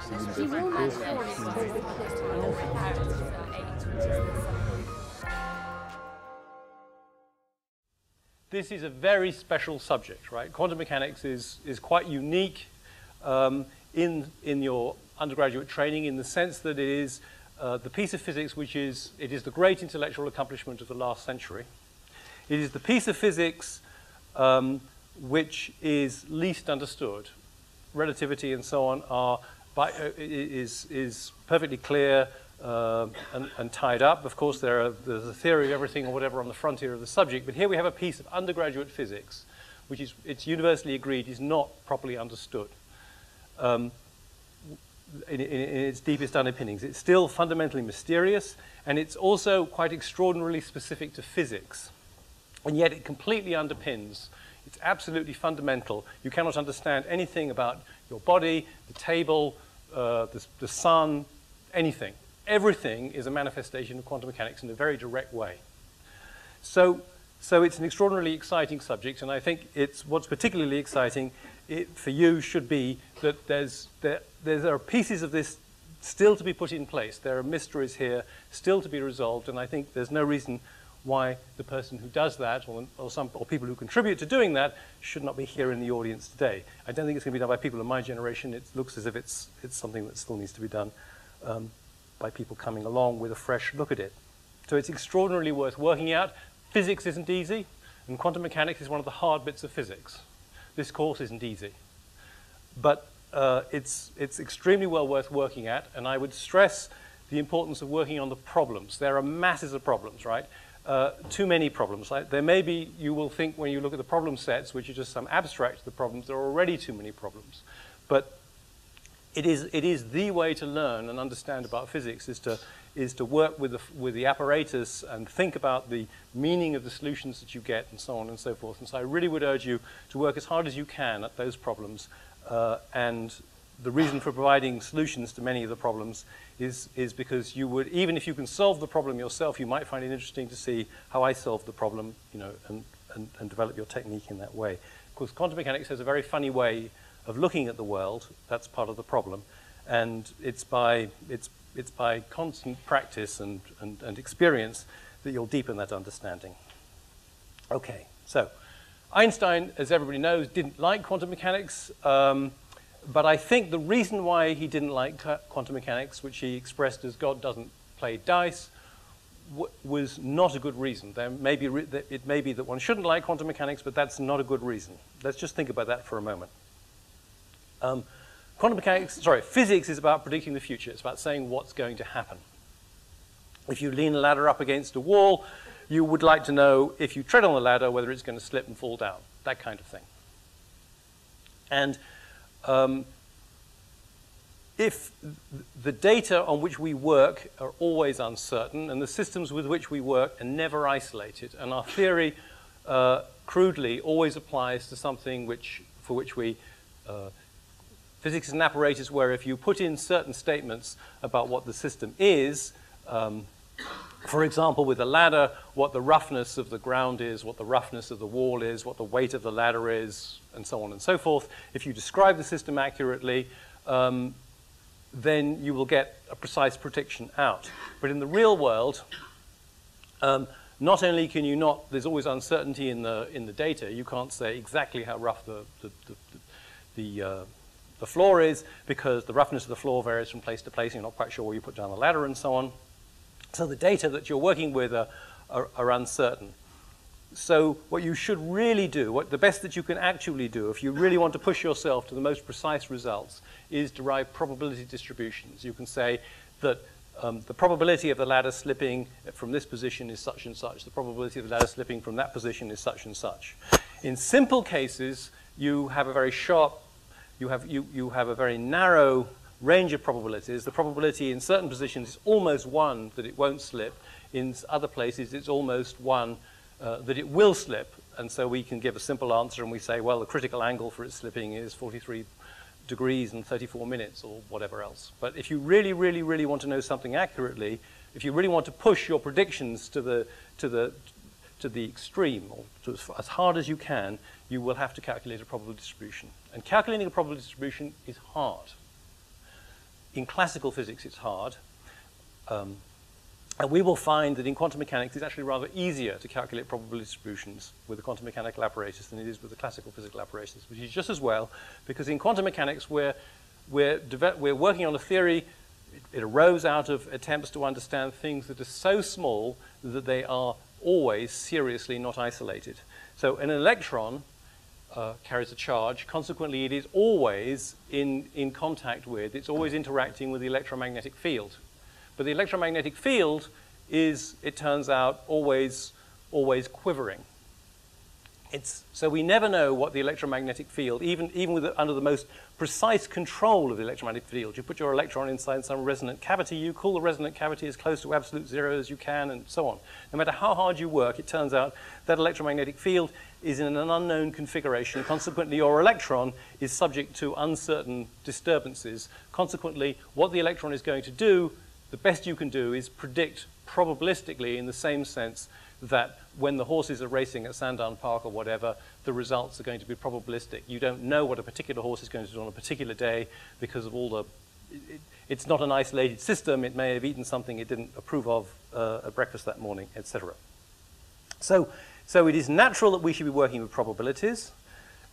This is a very special subject, right? Quantum mechanics is quite unique in your undergraduate training in the sense that it is the piece of physics it is the great intellectual accomplishment of the last century. It is the piece of physics which is least understood. Relativity and so on is perfectly clear and tied up. Of course, there's a theory of everything or whatever on the frontier of the subject, but here we have a piece of undergraduate physics which it's universally agreed is not properly understood in its deepest underpinnings. It's still fundamentally mysterious, and it's also quite extraordinarily specific to physics, and yet it completely underpins. It's absolutely fundamental. You cannot understand anything about your body, the table, the sun, anything. Everything is a manifestation of quantum mechanics in a very direct way. So it's an extraordinarily exciting subject, and I think what's particularly exciting for you should be that there are pieces of this still to be put in place. There are mysteries here still to be resolved, and I think there's no reason why the person who does that, or people who contribute to doing that, should not be here in the audience today. I don't think it's going to be done by people in my generation. It looks as if it's something that still needs to be done by people coming along with a fresh look at it. So it's extraordinarily worth working out. Physics isn't easy, and quantum mechanics is one of the hard bits of physics. This course isn't easy, but it's extremely well worth working at, and I would stress the importance of working on the problems. There are masses of problems, right? Too many problems. There may be, you will think when you look at the problem sets, which are just some abstract of the problems, there are already too many problems. But it is the way to learn and understand about physics is to work with the apparatus and think about the meaning of the solutions that you get and so on and so forth. And so I really would urge you to work as hard as you can at those problems. And the reason for providing solutions to many of the problems is because you would, even if you can solve the problem yourself, you might find it interesting to see how I solved the problem, and develop your technique in that way. Of course, quantum mechanics has a very funny way of looking at the world. That's part of the problem, and it's by constant practice and experience that you'll deepen that understanding. Okay, so Einstein, as everybody knows, didn't like quantum mechanics. But I think the reason why he didn't like quantum mechanics, which he expressed as God doesn't play dice, was not a good reason. It may be that one shouldn't like quantum mechanics, but that's not a good reason. Let's just think about that for a moment. Physics is about predicting the future. It's about saying what's going to happen. If you lean a ladder up against a wall, you would like to know, if you tread on the ladder, whether it's going to slip and fall down, that kind of thing. And if the data on which we work are always uncertain, and the systems with which we work are never isolated, and our theory, crudely, always applies to something for which we... physics is an apparatus where if you put in certain statements about what the system is, for example, with a ladder, what the roughness of the ground is, what the roughness of the wall is, what the weight of the ladder is, and so on and so forth. If you describe the system accurately, then you will get a precise prediction out. But in the real world, not only can you not, there's always uncertainty in the data. You can't say exactly how rough the floor is, because the roughness of the floor varies from place to place. You're not quite sure where you put down the ladder and so on. So the data that you're working with are uncertain. So what you should really do, the best that you can actually do, if you really want to push yourself to the most precise results, is derive probability distributions. You can say that the probability of the ladder slipping from this position is such and such. The probability of the ladder slipping from that position is such and such. In simple cases, you have a very sharp, you have a very narrow range of probabilities. The probability in certain positions is almost 1 that it won't slip. In other places, it's almost 1 that it will slip. And so we can give a simple answer and we say, well, the critical angle for its slipping is 43 degrees and 34 minutes or whatever else. But if you really, really, really want to know something accurately, if you really want to push your predictions to the extreme, or as hard as you can, you will have to calculate a probability distribution. And calculating a probability distribution is hard. in classical physics it's hard. And we will find that in quantum mechanics it's actually rather easier to calculate probability distributions with the quantum mechanical apparatus than it is with the classical physical apparatus, which is just as well, because in quantum mechanics we're working on a theory. It arose out of attempts to understand things that are so small that they are always seriously not isolated. So an electron carries a charge. Consequently, it is always in contact with, it's always interacting with the electromagnetic field. But the electromagnetic field is, it turns out, always quivering. So we never know what the electromagnetic field, even under the most precise control of the electromagnetic field. You put your electron inside some resonant cavity, you cool the resonant cavity as close to absolute zero as you can, and so on. No matter how hard you work, it turns out that electromagnetic field is in an unknown configuration. Consequently, your electron is subject to uncertain disturbances. Consequently, what the electron is going to do, the best you can do is predict probabilistically, in the same sense that when the horses are racing at Sandown Park or whatever, the results are going to be probabilistic. You don't know what a particular horse is going to do on a particular day because of all the... It's not an isolated system. It may have eaten something it didn't approve of at breakfast that morning, etc. So it is natural that we should be working with probabilities.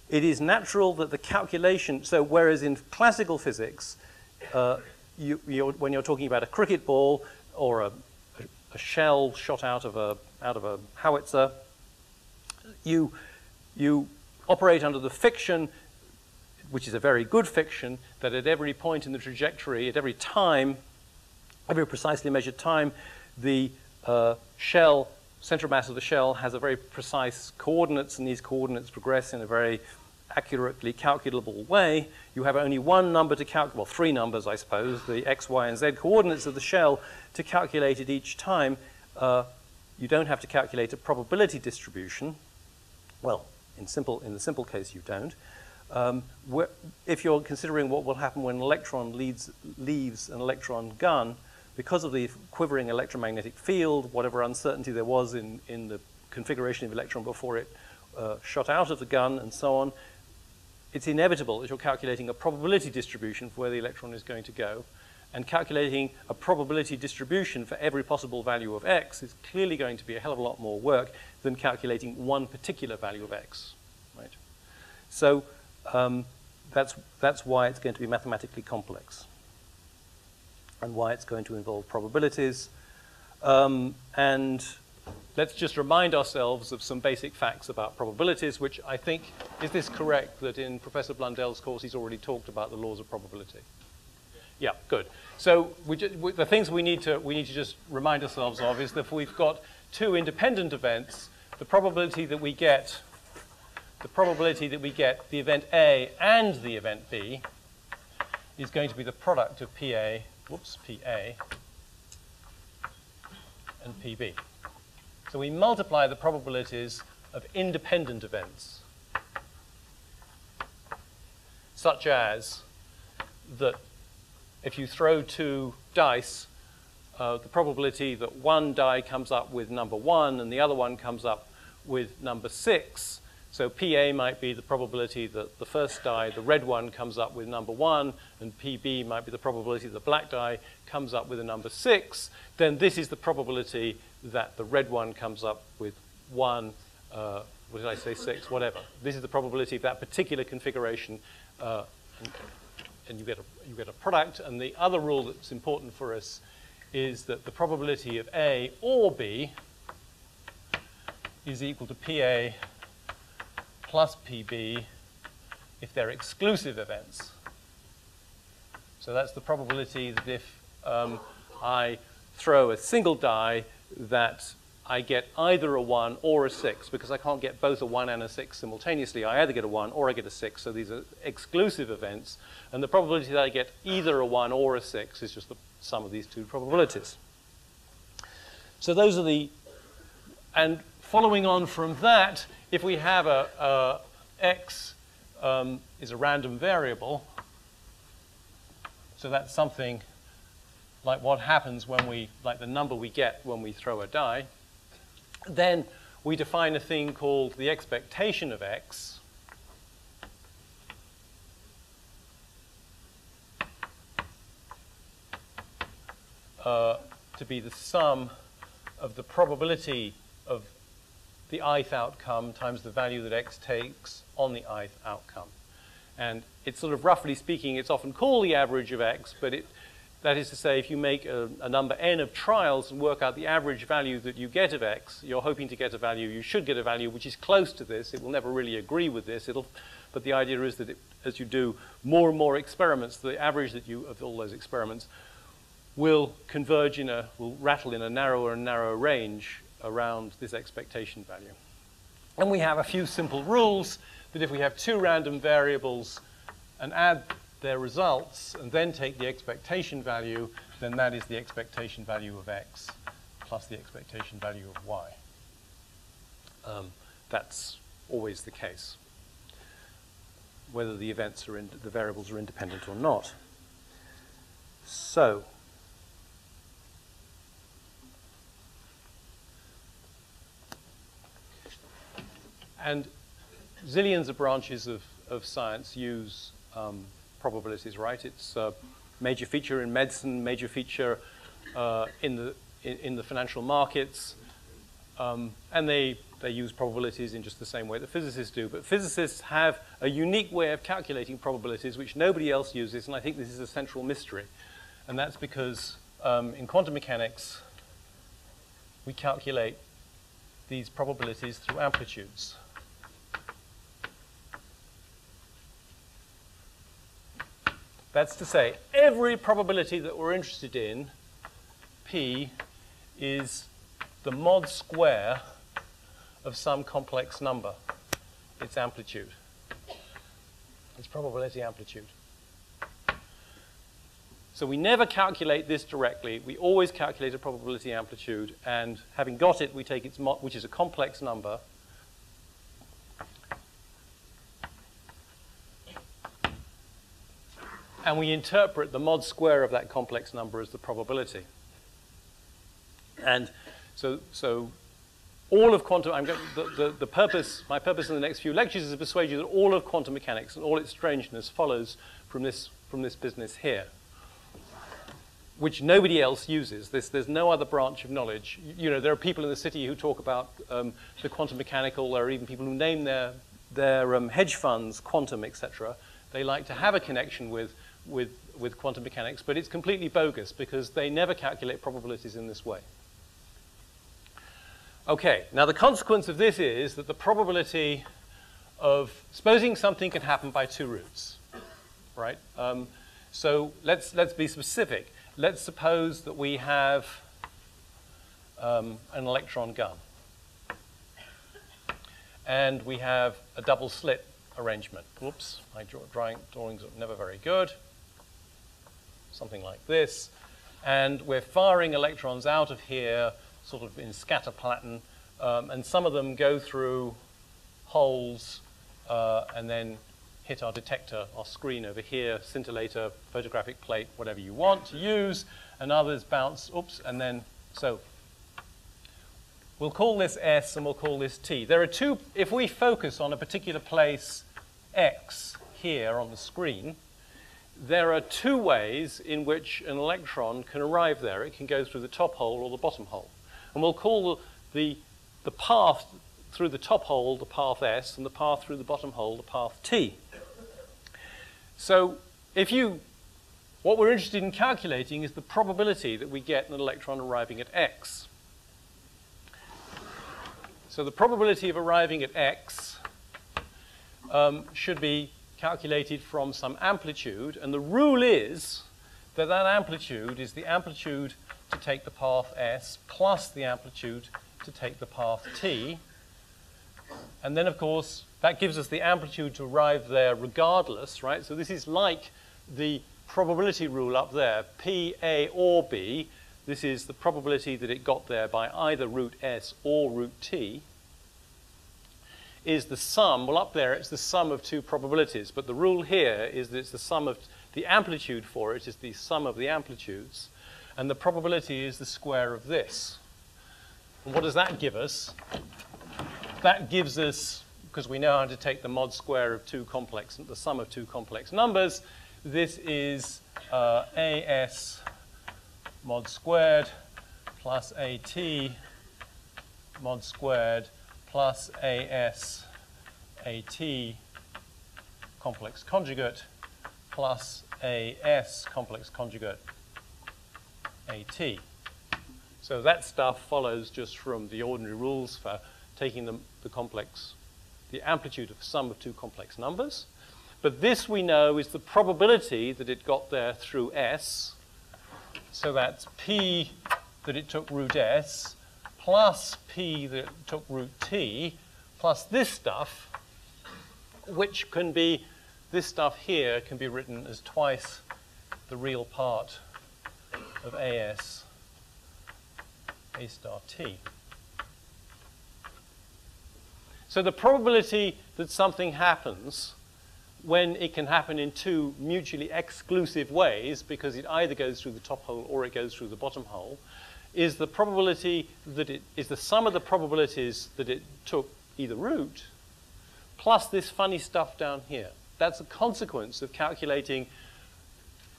It is natural that the calculation... So whereas in classical physics, when you're talking about a cricket ball or a shell shot out of a howitzer, you operate under the fiction, which is a very good fiction, that at every point in the trajectory, at every time, every precisely measured time, the central mass of the shell has a very precise coordinates, and these coordinates progress in a very accurately calculable way. You have only one number to calculate, well, three numbers, I suppose, the x, y, and z coordinates of the shell to calculate it each time. You don't have to calculate a probability distribution. Well, in the simple case, you don't. If you're considering what will happen when an electron leaves an electron gun, because of the quivering electromagnetic field, whatever uncertainty there was in the configuration of the electron before it shot out of the gun and so on, it's inevitable that you're calculating a probability distribution for where the electron is going to go. And calculating a probability distribution for every possible value of x is clearly going to be a hell of a lot more work than calculating one particular value of x, right? So that's why it's going to be mathematically complex and why it's going to involve probabilities. And let's just remind ourselves of some basic facts about probabilities, which I think, is this correct, that in Professor Blundell's course he's already talked about the laws of probability? Yeah, good. So the things we need to just remind ourselves of is that if we've got two independent events, the probability that we get the event A and the event B is going to be the product of PA and PB. So we multiply the probabilities of independent events, such as that if you throw two dice, the probability that one die comes up with number 1 and the other one comes up with number 6. So PA might be the probability that the first die, the red one, comes up with number 1, and PB might be the probability that the black die comes up with a number 6. Then this is the probability that the red one comes up with 1, what did I say, 6, whatever. This is the probability of that particular configuration, and you get a product. And the other rule that's important for us is that the probability of A or B is equal to PA plus PB if they're exclusive events. So that's the probability that if I throw a single die, that I get either a 1 or a 6, because I can't get both a 1 and a 6 simultaneously. I either get a 1 or I get a 6, so these are exclusive events. And the probability that I get either a 1 or a 6 is just the sum of these two probabilities. So those are the... And following on from that, if we have x is a random variable, so that's something like what happens when we, like the number we get when we throw a die, then we define a thing called the expectation of x. to be the sum of the probability of the ith outcome times the value that x takes on the ith outcome. And it's sort of, roughly speaking, it's often called the average of x, but that is to say, if you make a number n of trials and work out the average value that you get of x, you're hoping to get a value, you should get a value which is close to this. It will never really agree with this. But the idea is that as you do more and more experiments, the average of all those experiments will converge will rattle in a narrower and narrower range around this expectation value. And we have a few simple rules that if we have two random variables and add their results and then take the expectation value, then that is the expectation value of x plus the expectation value of y. That's always the case, whether the the variables are independent or not. So, and zillions of branches of science use probabilities, right? It's a major feature in medicine, major feature in the financial markets, and they use probabilities in just the same way that physicists do. But physicists have a unique way of calculating probabilities which nobody else uses, and I think this is a central mystery. And that's because in quantum mechanics, we calculate these probabilities through amplitudes. That's to say, every probability that we're interested in, P, is the mod square of some complex number, its amplitude, its probability amplitude. So we never calculate this directly. We always calculate a probability amplitude, and having got it, we take its mod, which is a complex number, and we interpret the mod square of that complex number as the probability. And so all of quantum, my purpose in the next few lectures is to persuade you that all of quantum mechanics and all its strangeness follows from this business here, which nobody else uses. There's no other branch of knowledge. You know, there are people in the city who talk about the quantum mechanical. There are even people who name their hedge funds quantum, etc. They like to have a connection with quantum mechanics, but it's completely bogus because they never calculate probabilities in this way. Okay, now the consequence of this is that the probability of supposing something can happen by two routes, right? So let's be specific. Let's suppose that we have an electron gun, and we have a double slit arrangement. Whoops, my drawings are never very good. Something like this. And we're firing electrons out of here sort of in scatter pattern, and some of them go through holes and then hit our detector, our screen over here, scintillator, photographic plate, whatever you want to use, and others bounce, oops, and then, so we'll call this S and we'll call this T. There are two, if we focus on a particular place, X, here on the screen, there are two ways in which an electron can arrive there. It can go through the top hole or the bottom hole. And we'll call the path through the top hole the path S, and the path through the bottom hole the path T. So what we're interested in calculating is the probability that we get an electron arriving at X. So the probability of arriving at X should be calculated from some amplitude, and the rule is that that amplitude is the amplitude to take the path S plus the amplitude to take the path T. And then, of course, that gives us the amplitude to arrive there regardless, right? So this is like the probability rule up there, P, A, or B. This is the probability that it got there by either route S or route T. Is the sum, well, up there it's the sum of two probabilities, but the rule here is that it's the sum of the amplitude for it is the sum of the amplitudes, and the probability is the square of this. And what does that give us? That gives us, because we know how to take the mod square of the sum of two complex numbers, this is AS mod squared plus AT mod squared plus AS AT complex conjugate plus AS complex conjugate AT. So that stuff follows just from the ordinary rules for taking the amplitude of sum of two complex numbers. But this we know is the probability that it got there through S. So that's P that it took root S plus P that it took root T plus this stuff, which can be, this stuff here can be written as twice the real part of AS A star T. So the probability that something happens when it can happen in two mutually exclusive ways, because it either goes through the top hole or it goes through the bottom hole, is the probability that it is the sum of the probabilities that it took either root plus this funny stuff down here. That's a consequence of calculating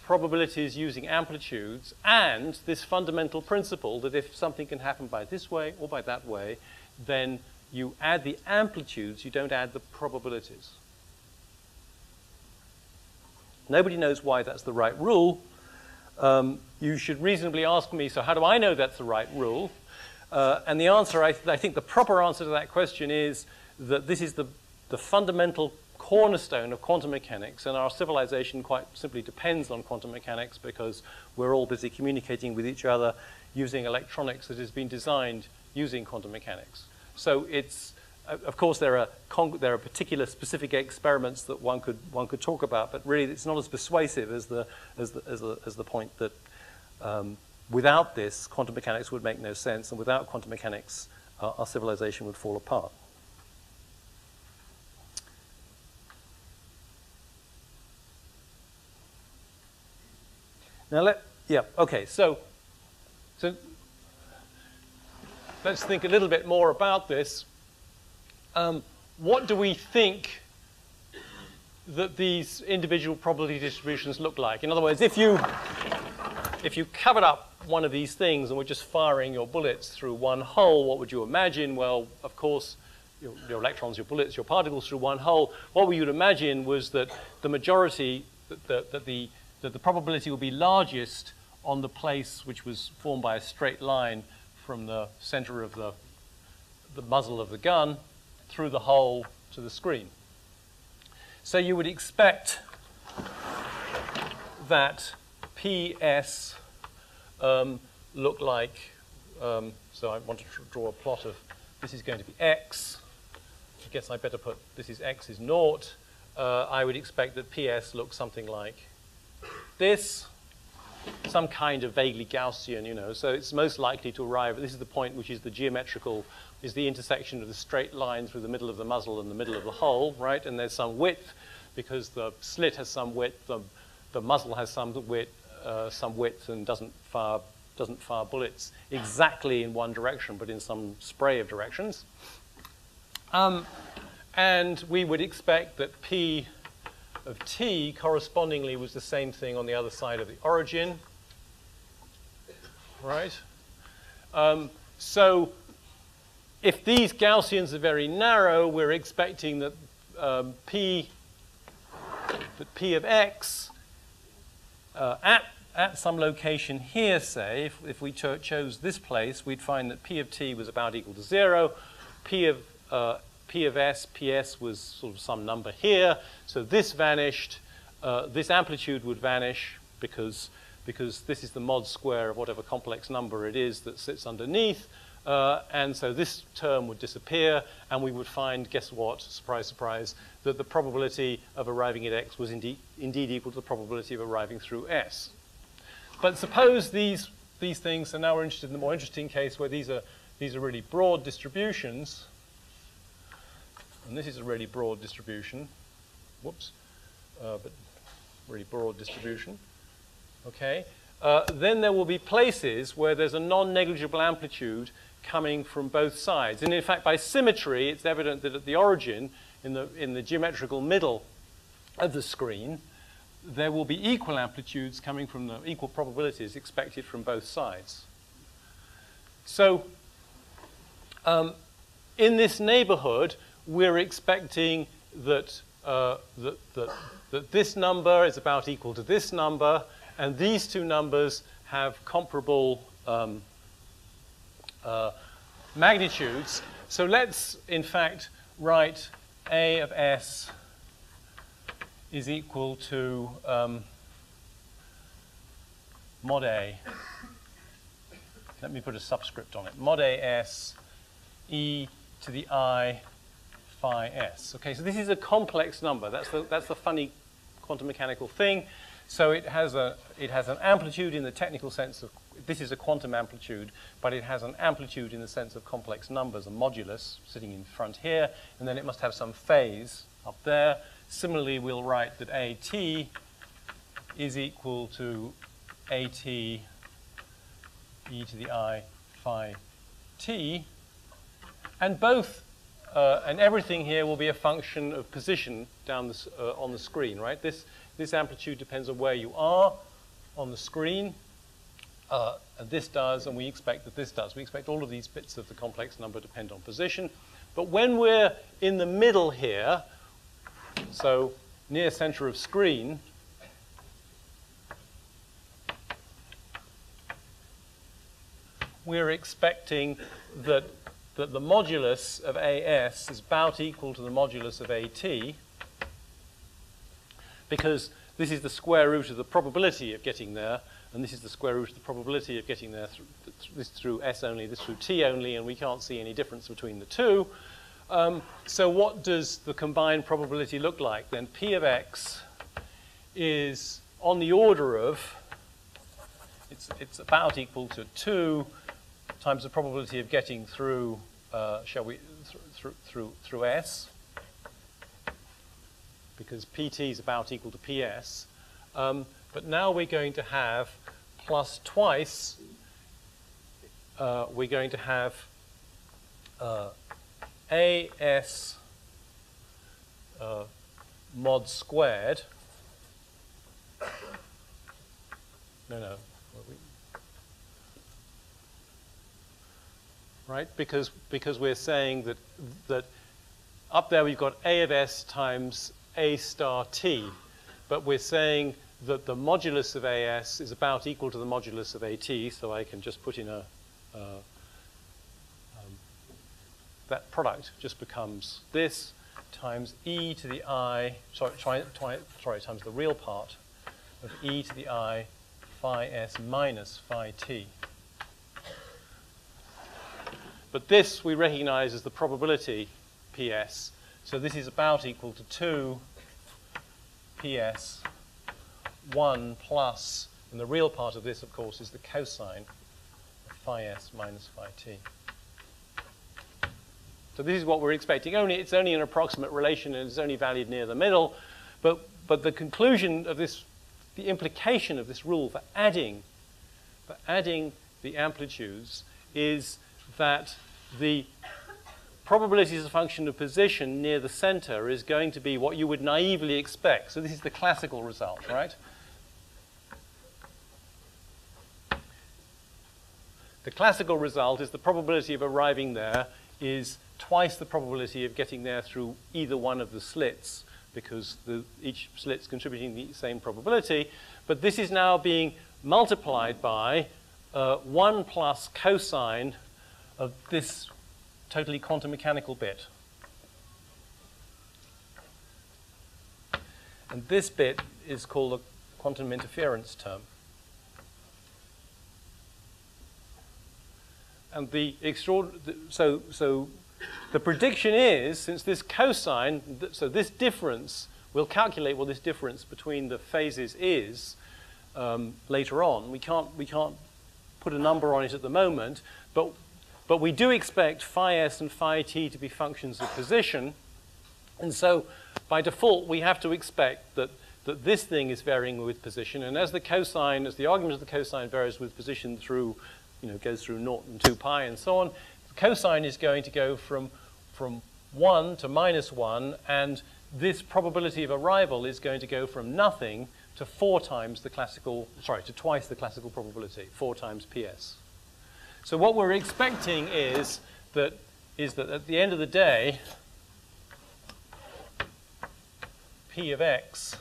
probabilities using amplitudes and this fundamental principle that if something can happen by this way or by that way, then you add the amplitudes, you don't add the probabilities. Nobody knows why that's the right rule. You should reasonably ask me, so how do I know that's the right rule? And the answer, I think the proper answer to that question is that this is the fundamental cornerstone of quantum mechanics, and our civilization quite simply depends on quantum mechanics because we're all busy communicating with each other using electronics that has been designed using quantum mechanics. So it's, of course, there are particular specific experiments that one could talk about, but really it's not as persuasive as the point that without this, quantum mechanics would make no sense, and without quantum mechanics, our civilization would fall apart. Now so let's think a little bit more about this. What do we think that these individual probability distributions look like? In other words, if you covered up one of these things and were just firing your bullets through one hole, what would you imagine? Well, of course, your electrons, your bullets, your particles through one hole. What we would imagine was that the majority, that the probability will be largest on the place which was formed by a straight line from the center of the muzzle of the gun through the hole to the screen. So you would expect that PS look like, so I want to draw a plot of, this is going to be X. I guess I better put, this is X is naught. I would expect that PS looks something like this, some kind of vaguely Gaussian, so it's most likely to arrive, this is the point which is the geometrical, is the intersection of the straight line through the middle of the muzzle and the middle of the hole, right? And there's some width, because the slit has some width, the muzzle has some width and doesn't fire bullets exactly in one direction, but in some spray of directions. And we would expect that P of T correspondingly was the same thing on the other side of the origin, right? So if these Gaussians are very narrow, we're expecting that P of X at some location here, say, if we chose this place, we'd find that P of T was about equal to 0. P of S, PS was sort of some number here. So this vanished. This amplitude would vanish because this is the mod square of whatever complex number it is that sits underneath. And so this term would disappear, and we would find, guess what, surprise, surprise, that the probability of arriving at X was indeed equal to the probability of arriving through S. But suppose these things, and now we're interested in the more interesting case where these are really broad distributions. And this is a really broad distribution. Whoops. But really broad distribution. Okay. Then there will be places where there's a non-negligible amplitude coming from both sides. And in fact, by symmetry, it's evident that at the origin, in the geometrical middle of the screen, there will be equal amplitudes coming from the equal probabilities expected from both sides. So in this neighborhood, we're expecting that, that this number is about equal to this number, and these two numbers have comparable magnitudes. So let's, in fact, write A of S is equal to mod A. Let me put a subscript on it. Mod AS e to the I phi s. Okay, so this is a complex number. That's the funny quantum mechanical thing. So it has an amplitude in the technical sense of, this is a quantum amplitude, but it has an amplitude in the sense of complex numbers, a modulus sitting in front here, and then it must have some phase up there. Similarly, we'll write that AT is equal to AT e to the I phi t, and both, and everything here will be a function of position down this, on the screen, right? This amplitude depends on where you are on the screen, and this does, and we expect that this does. We expect all of these bits of the complex number depend on position. But when we're in the middle here, so near center of screen, we're expecting that the modulus of AS is about equal to the modulus of AT, because this is the square root of the probability of getting there, and this is the square root of the probability of getting there, this through S only, this through T only, and we can't see any difference between the two. So what does the combined probability look like? Then P of X is on the order of, it's about equal to 2 times the probability of getting through, through S, because PT is about equal to PS. But now we're going to have plus twice, we're going to have AS mod squared. No. Right? Because we're saying that up there we've got A of S times A star T, but we're saying that the modulus of AS is about equal to the modulus of AT, so I can just put in that product just becomes this times e to the I, times the real part of e to the I phi s minus phi t. But this we recognize as the probability PS. So this is about equal to 2 PS 1 plus, and the real part of this, of course, is the cosine of phi s minus phi t. So this is what we're expecting. It's only an approximate relation, and it's only valued near the middle. But the conclusion of this, the implication of this rule for adding the amplitudes is that the probability as a function of position near the center is going to be what you would naively expect. So this is the classical result, right? The classical result is the probability of arriving there is twice the probability of getting there through either one of the slits, because each slit's contributing the same probability. But this is now being multiplied by 1 plus cosine of this totally quantum mechanical bit. And this bit is called the quantum interference term. And so the prediction is, since this cosine, so this difference, we'll calculate what this difference between the phases is later on. We can't put a number on it at the moment, but we do expect phi s and phi t to be functions of position. And so by default, we have to expect that this thing is varying with position. And as the argument of the cosine varies with position through, goes through 0 and 2 pi and so on, the cosine is going to go from 1 to -1, and this probability of arrival is going to go from nothing to 4 times the classical, sorry, to twice the classical probability, 4 times PS. So what we're expecting is that at the end of the day, P of X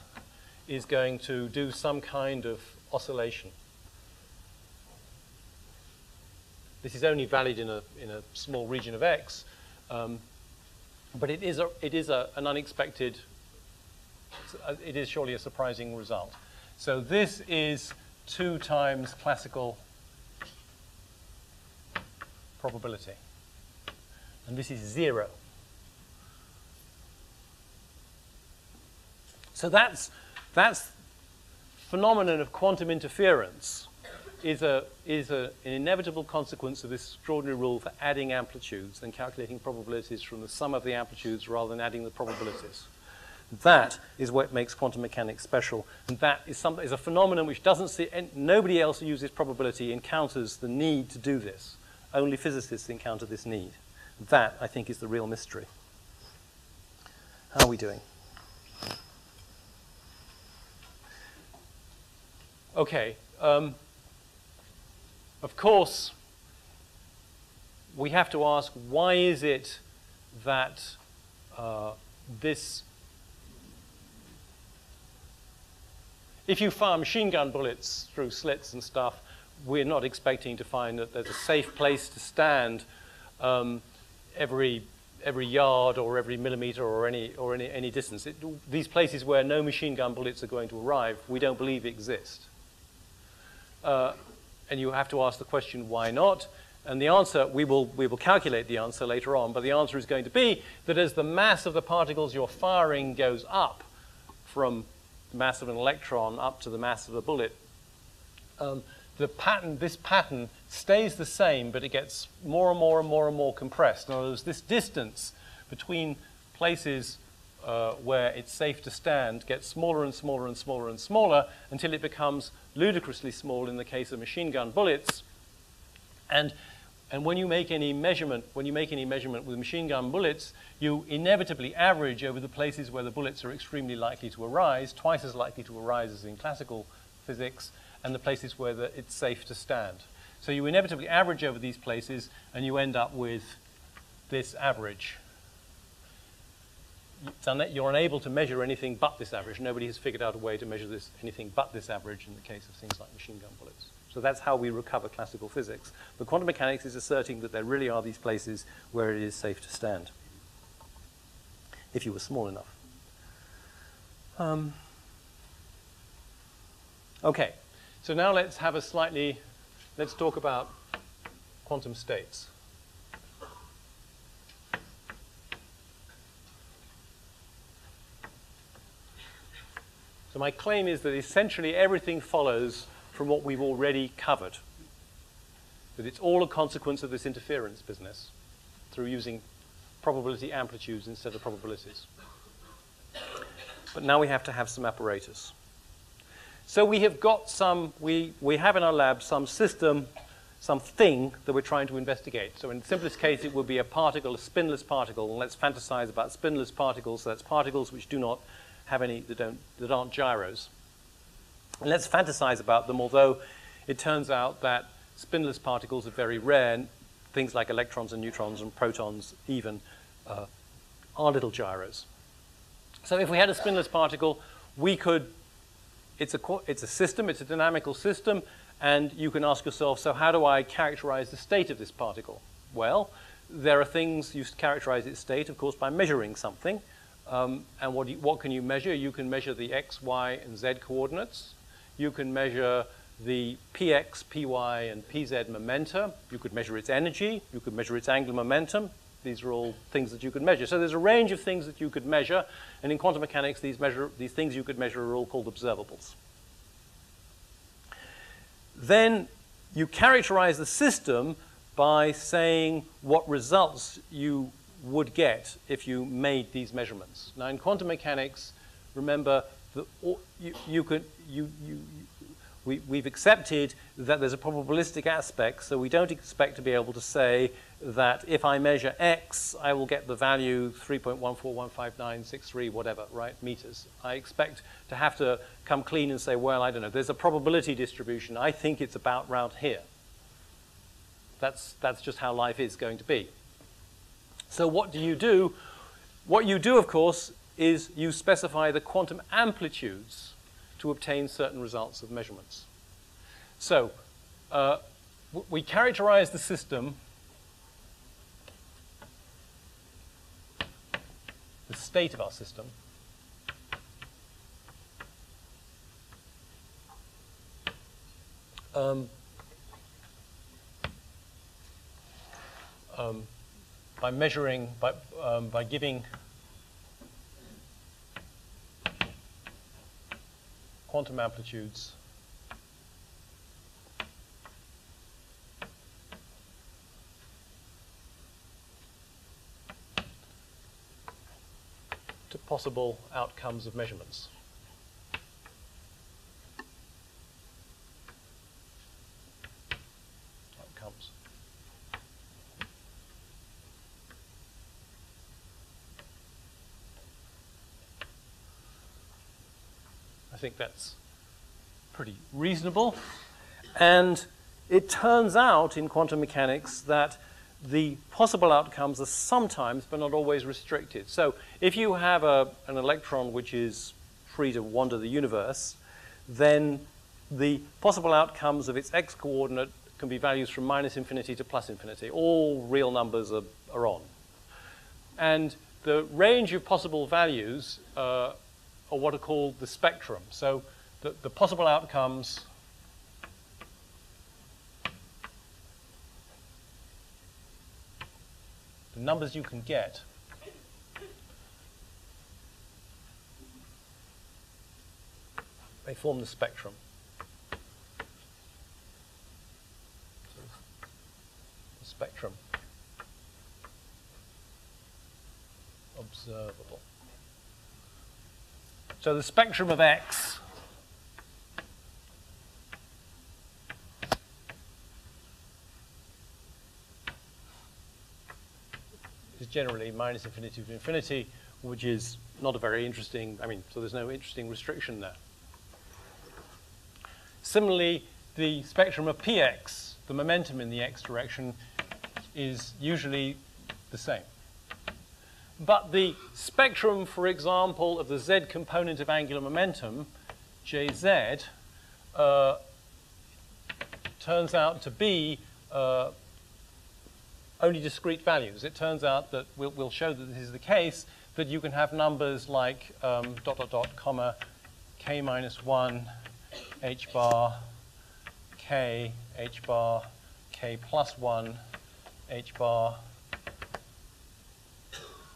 is going to do some kind of oscillation. This is only valid in a small region of X, but it is an unexpected. It is surely a surprising result. So this is 2 times classical probability, and this is 0. So that's phenomenon of quantum interference is an inevitable consequence of this extraordinary rule for adding amplitudes and calculating probabilities from the sum of the amplitudes rather than adding the probabilities. That is what makes quantum mechanics special, and that is a phenomenon which doesn't see, nobody else who uses probability encounters the need to do this. Only physicists encounter this need. That, I think, is the real mystery. How are we doing? Okay. Of course, we have to ask, why is it that if you fire machine gun bullets through slits and stuff, we're not expecting to find that there's a safe place to stand every yard or every millimeter or any distance. These places where no machine gun bullets are going to arrive, we don't believe exist. And you have to ask the question, why not? And the answer, we will calculate the answer later on, but the answer is going to be that as the mass of the particles you're firing goes up from the mass of an electron up to the mass of a bullet, this pattern stays the same, but it gets more and more and more and more compressed. In other words, this distance between places where it's safe to stand gets smaller and smaller and smaller and smaller until it becomes ludicrously small in the case of machine gun bullets. And when you make any measurement, with machine gun bullets, you inevitably average over the places where the bullets are extremely likely to arise, twice as likely to arise as in classical physics, and the places where it's safe to stand. So you inevitably average over these places, and you end up with this average. You're unable to measure anything but this average. Nobody has figured out a way to measure anything but this average in the case of things like machine gun bullets. So that's how we recover classical physics. But quantum mechanics is asserting that there really are these places where it is safe to stand, if you were small enough. Okay, so now let's talk about quantum states. So my claim is that essentially everything follows from what we've already covered, that it's all a consequence of this interference business through using probability amplitudes instead of probabilities. But now we have to have some apparatus. So we have got we have in our lab some system, something that we're trying to investigate. So in the simplest case, it would be a particle, a spinless particle, and let's fantasize about spinless particles. So that's particles which do not have any, that aren't gyros. And let's fantasize about them, although it turns out that spinless particles are very rare. Things like electrons and neutrons and protons even are little gyros. So if we had a spinless particle, it's a system, it's a dynamical system, and you can ask yourself, so how do I characterize the state of this particle? Well, there are things you characterize its state, of course, by measuring something. And what can you measure? You can measure the x, y, and z coordinates. You can measure the px, py, and pz momenta. You could measure its energy. You could measure its angular momentum. These are all things that you could measure. So there's a range of things that you could measure. And in quantum mechanics, these things you could measure are all called observables. Then you characterize the system by saying what results you would get if you made these measurements. Now, in quantum mechanics, remember, we've accepted that there's a probabilistic aspect, so we don't expect to be able to say that if I measure X, I will get the value 3.1415963, whatever, right, meters. I expect to have to come clean and say, well, I don't know, there's a probability distribution. I think it's about around here. That's just how life is going to be. So what do you do? What you do, of course, is you specify the quantum amplitudes to obtain certain results of measurements. So we characterize the system, the state of our system, by measuring, by giving quantum amplitudes to possible outcomes of measurements. Outcomes. I think that's pretty reasonable. And it turns out in quantum mechanics that the possible outcomes are sometimes, but not always, restricted. So if you have an electron which is free to wander the universe, then the possible outcomes of its x-coordinate can be values from -infinity to +infinity. All real numbers are on. And the range of possible values are what are called the spectrum. So the possible outcomes the numbers you can get they form the spectrum. The spectrum observable. So the spectrum of X is generally -infinity to infinity, which is not a very interesting, so there's no interesting restriction there. Similarly, the spectrum of Px, the momentum in the x direction, is usually the same. But the spectrum, for example, of the z component of angular momentum, Jz, turns out to be only discrete values. It turns out that we'll show that this is the case, that you can have numbers like ... comma, k minus 1, h bar, k, h bar, k plus 1, h bar,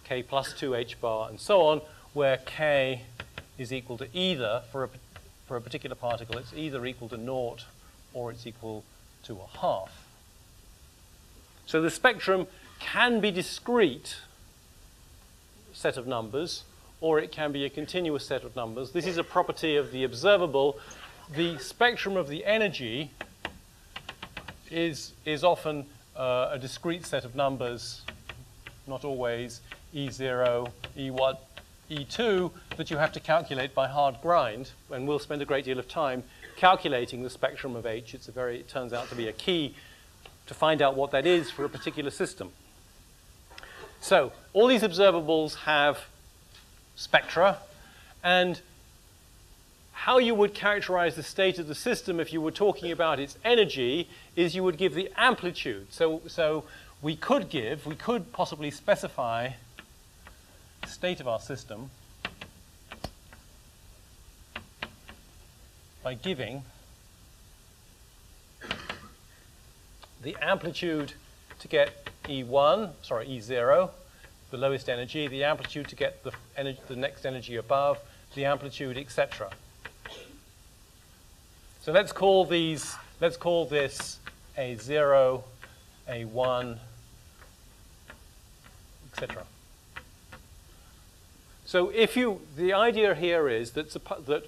k plus 2 h bar, and so on, where k is equal to either, for a particular particle, it's either equal to 0 or it's equal to a half. So the spectrum can be discrete set of numbers, or it can be a continuous set of numbers. This is a property of the observable. The spectrum of the energy is often a discrete set of numbers, not always E0, E1, E2, that you have to calculate by hard grind, and we'll spend a great deal of time calculating the spectrum of H. It turns out to be a key to find out what that is for a particular system. So all these observables have spectra, and how you would characterize the state of the system if you were talking about its energy is you would give the amplitude. So we could possibly specify the state of our system by giving the amplitude to get E0, the lowest energy, the amplitude to get the next energy above, the amplitude, etc. So let's call this A0, A1, etc. So the idea here is that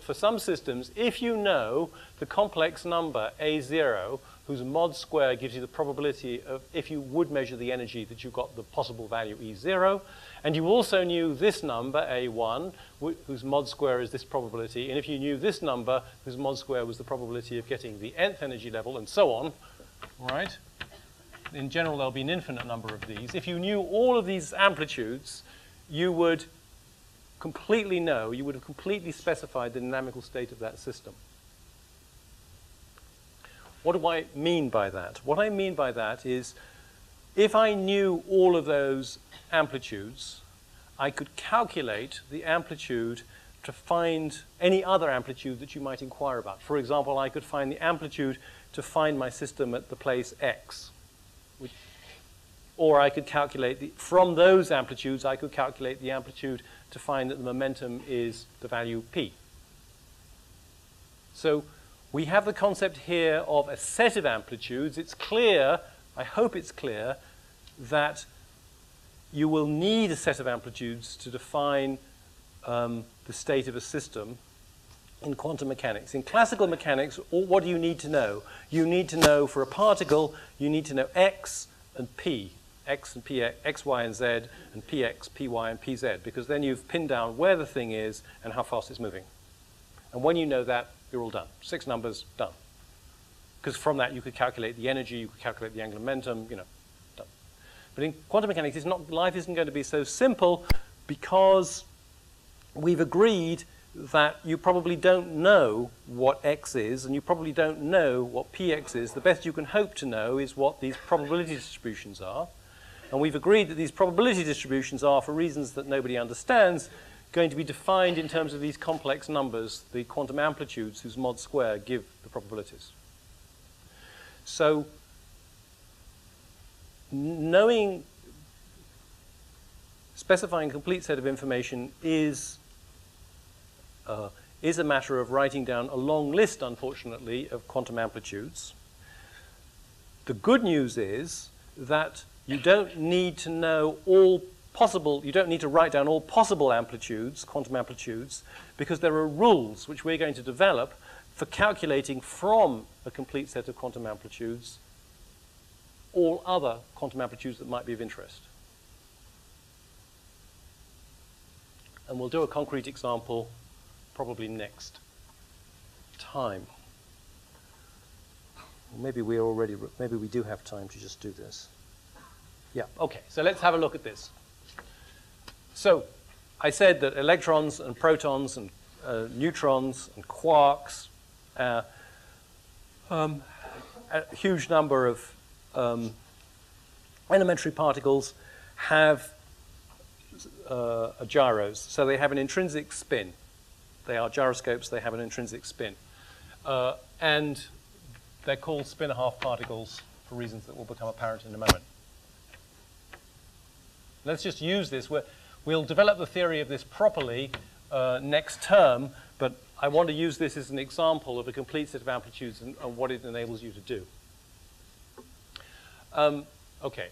for some systems, if you know the complex number A0, whose mod square gives you the probability of, if you would measure the energy, that you got the possible value E0, and you also knew this number, A1, whose mod square is this probability, and if you knew this number, whose mod square was the probability of getting the nth energy level, and so on, right? In general, there'll be an infinite number of these. If you knew all of these amplitudes, you would completely know, you would have completely specified the dynamical state of that system. What do I mean by that? What I mean by that is, if I knew all of those amplitudes, I could calculate the amplitude to find any other amplitude that you might inquire about. For example, I could find the amplitude to find my system at the place X. Or I could calculate, from those amplitudes, I could calculate the amplitude to find that the momentum is the value P. So we have the concept here of a set of amplitudes. It's clear, I hope it's clear, that you will need a set of amplitudes to define the state of a system in quantum mechanics. In classical mechanics, what do you need to know? You need to know, for a particle, you need to know X and P. X and P, X, Y, and Z, and PX, PY, and PZ, because then you've pinned down where the thing is and how fast it's moving. And when you know that, you're all done. 6 numbers, done. Because from that, you could calculate the energy, you could calculate the angular momentum, you know, done. But in quantum mechanics, life isn't going to be so simple, because we've agreed that you probably don't know what X is, and you probably don't know what PX is. The best you can hope to know is what these probability distributions are. And we've agreed that these probability distributions are, for reasons that nobody understands, going to be defined in terms of these complex numbers, the quantum amplitudes whose mod square give the probabilities. So specifying a complete set of information is a matter of writing down a long list, unfortunately, of quantum amplitudes. The good news is that you don't need to know you don't need to write down all possible amplitudes, quantum amplitudes, because there are rules which we're going to develop for calculating from a complete set of quantum amplitudes all other quantum amplitudes that might be of interest. And we'll do a concrete example probably next time. Maybe we do have time to just do this. Yeah, okay, so let's have a look at this. So I said that electrons and protons and neutrons and quarks, a huge number of elementary particles have gyros. So they have an intrinsic spin. They are gyroscopes, they have an intrinsic spin. And they're called spin-half particles for reasons that will become apparent in a moment. Let's just use this. We'll develop the theory of this properly next term, but I want to use this as an example of a complete set of amplitudes and what it enables you to do. Okay.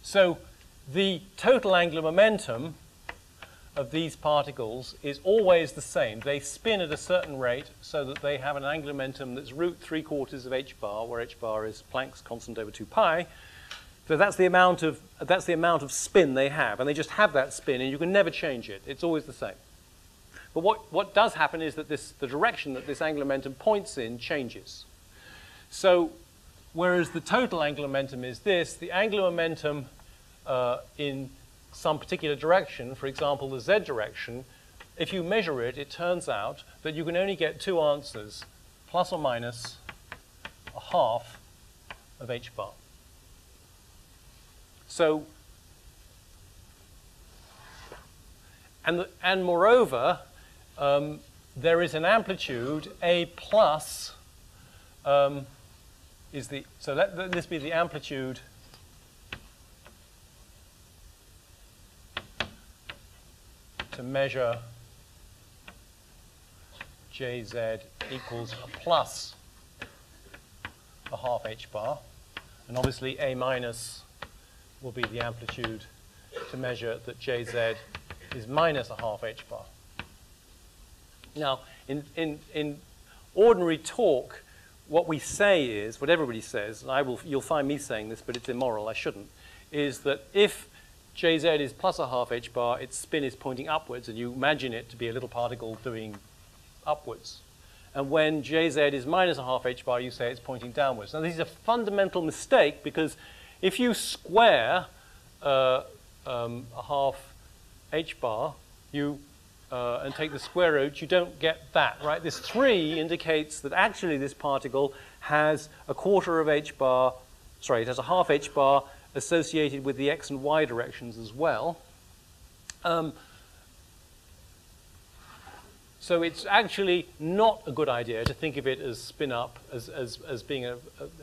So the total angular momentum of these particles is always the same. They spin at a certain rate so that they have an angular momentum that's root 3/4 of h bar, where h bar is Planck's constant over 2 pi. So that's the amount of spin they have, and they just have that spin, and you can never change it. It's always the same. But what does happen is that the direction that this angular momentum points in changes. So whereas the total angular momentum is this, the angular momentum in some particular direction, for example, the z direction, if you measure it, it turns out that you can only get 2 answers, plus or minus a half of h bar. So, and moreover, there is an amplitude, A plus is the, so let this be the amplitude to measure Jz equals a plus a half h bar. And obviously A minus will be the amplitude to measure that Jz is minus a half h bar. Now, in ordinary talk, what we say is, what everybody says, and you'll find me saying this, but it's immoral, I shouldn't, is that if Jz is plus a half h bar, its spin is pointing upwards, and you imagine it to be a little particle doing upwards. And when Jz is minus a half h bar, you say it's pointing downwards. Now, this is a fundamental mistake, because if you square a half h bar, and take the square root, you don't get that, right? This 3 indicates that actually this particle has a quarter of h bar, sorry, it has a half h bar associated with the x and y directions as well. So it's actually not a good idea to think of it as spin up, as being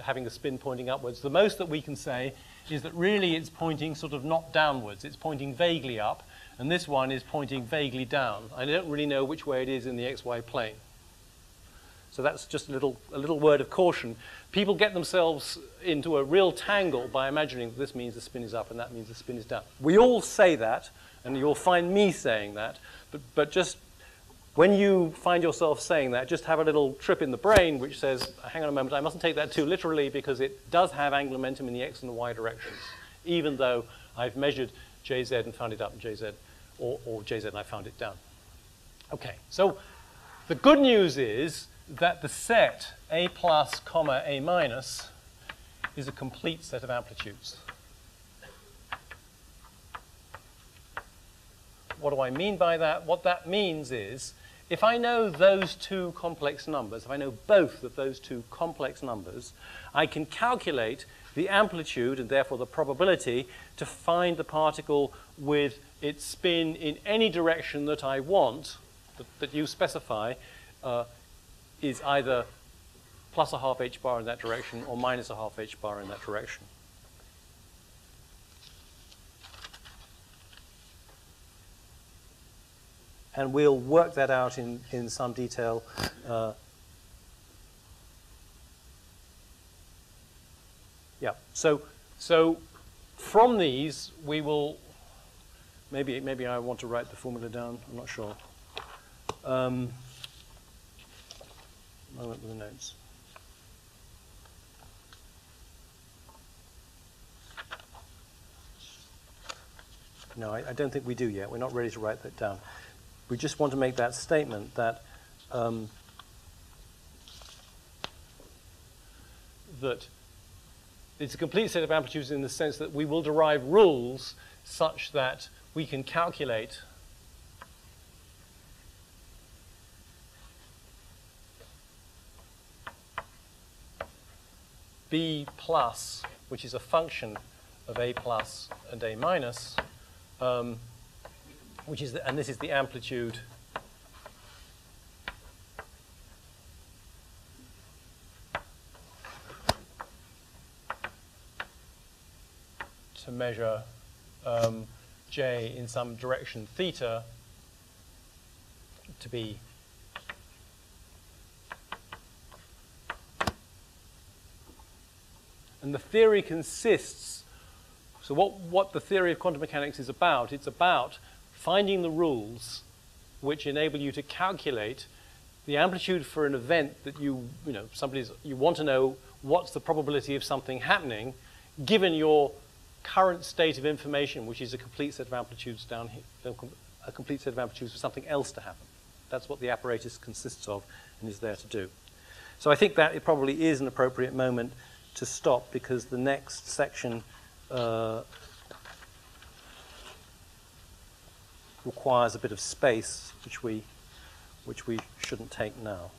having a spin pointing upwards. The most that we can say is that really it's pointing sort of not downwards, it's pointing vaguely up, and this one is pointing vaguely down. I don't really know which way it is in the xy plane. So that's just a little word of caution. People get themselves into a real tangle by imagining that this means the spin is up and that means the spin is down. We all say that, and you'll find me saying that, but just when you find yourself saying that, just have a little trip in the brain which says, hang on a moment, I mustn't take that too literally, because it does have angular momentum in the x and the y directions, even though I've measured Jz and found it up in Jz, or Jz and I found it down. Okay, so the good news is that the set A plus, comma, A minus is a complete set of amplitudes. What do I mean by that? What that means is, if I know those two complex numbers, if I know both of those two complex numbers, I can calculate the amplitude, and therefore the probability, to find the particle with its spin in any direction that I want, that you specify, is either plus a half h bar in that direction or minus a half h bar in that direction. And we'll work that out in some detail. Yeah, so from these, we will, maybe I want to write the formula down, I'm not sure. Moment with the notes. No, I don't think we do yet. We're not ready to write that down. We just want to make that statement that that it's a complete set of amplitudes in the sense that we will derive rules such that we can calculate B plus, which is a function of A plus and A minus, which is and this is the amplitude to measure J in some direction theta to be and the theory consists, so what the theory of quantum mechanics is about, it's about finding the rules which enable you to calculate the amplitude for an event that you want to know what's the probability of something happening given your current state of information, which is a complete set of amplitudes down here, a complete set of amplitudes for something else to happen. That's what the apparatus consists of and is there to do. So I think that it probably is an appropriate moment to stop, because the next section requires a bit of space, which we shouldn't take now.